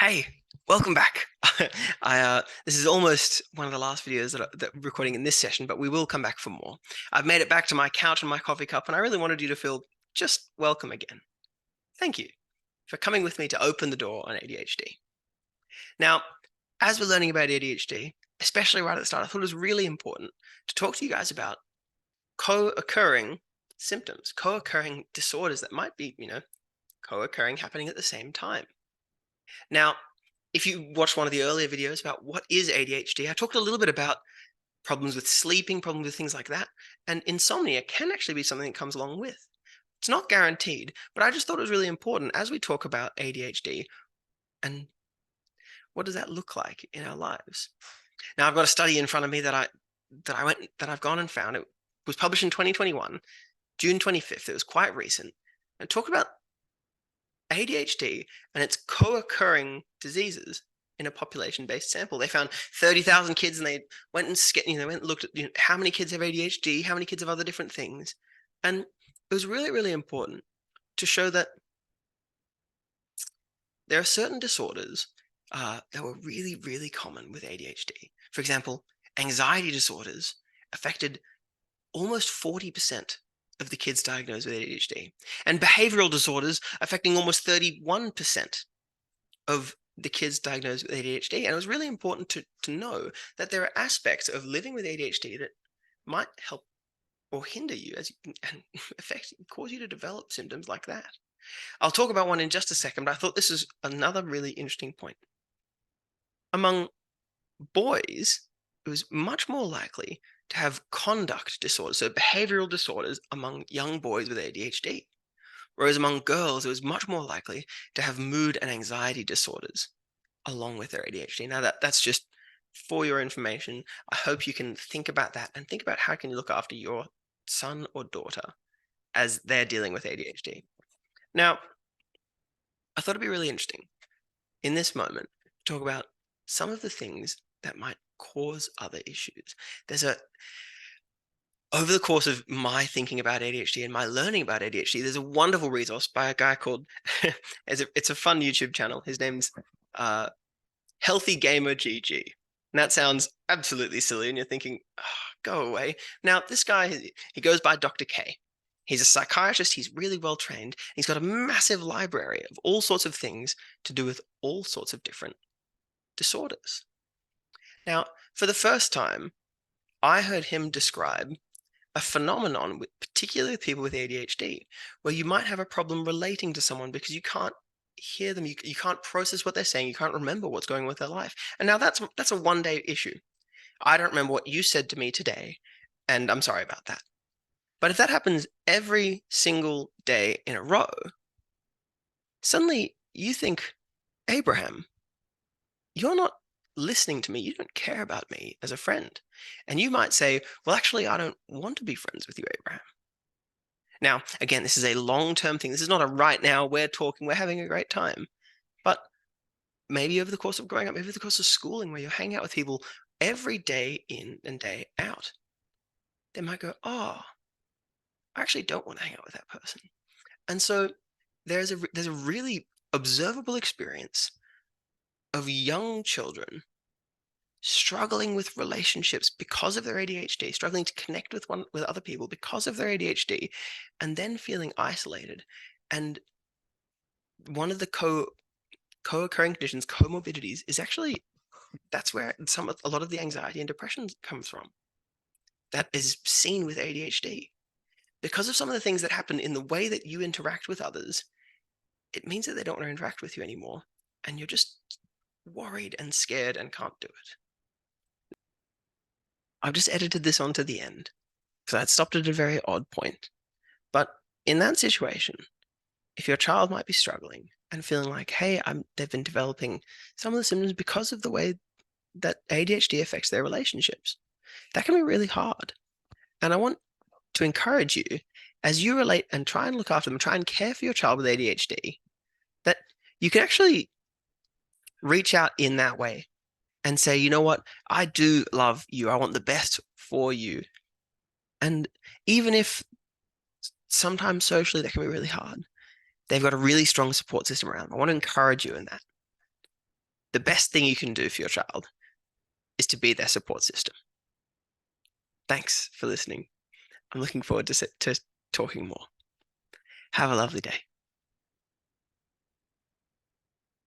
Hey, welcome back. This is almost one of the last videos that I'm recording in this session, but we will come back for more. I've made it back to my couch and my coffee cup, and I really wanted you to feel just welcome again. Thank you for coming with me to open the door on ADHD. Now, as we're learning about ADHD, especially right at the start, I thought it was really important to talk to you guys about co-occurring symptoms, co-occurring disorders that might be, co-occurring happening at the same time. Now, if you watch one of the earlier videos about what is ADHD, I talked a little bit about problems with sleeping, problems with things like that. And insomnia can actually be something that comes along with. It's not guaranteed, but I just thought it was really important as we talk about ADHD and what does that look like in our lives. Now I've got a study in front of me that I've gone and found. It was published in 2021, June 25th. It was quite recent. And talk about ADHD and its co-occurring diseases in a population-based sample. They found 30,000 kids, and they went and looked at how many kids have ADHD, how many kids have other different things, and it was really, really important to show that there are certain disorders that were really, really common with ADHD. For example, anxiety disorders affected almost 40% of the kids diagnosed with ADHD, and behavioral disorders affecting almost 31% of the kids diagnosed with ADHD. And it was really important to know that there are aspects of living with ADHD that might help or hinder you and cause you to develop symptoms like that. I'll talk about one in just a second, but I thought this is another really interesting point. Among boys, it was much more likely to have conduct disorders, so behavioral disorders among young boys with ADHD. Whereas among girls, it was much more likely to have mood and anxiety disorders along with their ADHD. Now that's just for your information. I hope you can think about that and think about how can you look after your son or daughter as they're dealing with ADHD. Now, I thought it'd be really interesting in this moment to talk about some of the things that might cause other issues. Over the course of my thinking about ADHD and my learning about ADHD, there's a wonderful resource by a guy called, it's a fun YouTube channel. His name's Healthy Gamer GG. And that sounds absolutely silly, and you're thinking, oh, go away. Now, this guy, he goes by Dr. K. He's a psychiatrist. He's really well trained. He's got a massive library of all sorts of things to do with all sorts of different disorders. Now, for the first time, I heard him describe a phenomenon, particularly with people with ADHD, where you might have a problem relating to someone because you can't hear them, you can't process what they're saying, you can't remember what's going on with their life. And now that's a one-day issue. I don't remember what you said to me today, and I'm sorry about that. But if that happens every single day in a row, suddenly you think, Abraham, you're not listening to me. You don't care about me as a friend. And you might say, well, actually, I don't want to be friends with you, Abraham. Now, again, this is a long-term thing. This is not a right now, we're talking, we're having a great time. But maybe over the course of growing up, maybe over the course of schooling, where you're hanging out with people every day in and day out, they might go, oh, I actually don't want to hang out with that person. And so there's a really observable experience of young children struggling with relationships because of their ADHD, struggling to connect with other people because of their ADHD, and then feeling isolated. And one of the co-occurring conditions, comorbidities, is actually that's where a lot of the anxiety and depression comes from. That is seen with ADHD. Because of some of the things that happen in the way that you interact with others, it means that they don't want to interact with you anymore, and you're just worried and scared and can't do it. I've just edited this onto the end, because I'd stopped at a very odd point. But in that situation, if your child might be struggling and feeling like, hey, they've been developing some of the symptoms because of the way that ADHD affects their relationships, that can be really hard. And I want to encourage you, as you relate and try and look after them, try and care for your child with ADHD, that you can actually reach out in that way and say, you know what, I do love you. I want the best for you. And even if sometimes socially that can be really hard, they've got a really strong support system around them. I want to encourage you in that. the best thing you can do for your child is to be their support system. Thanks for listening. I'm looking forward to talking more. Have a lovely day.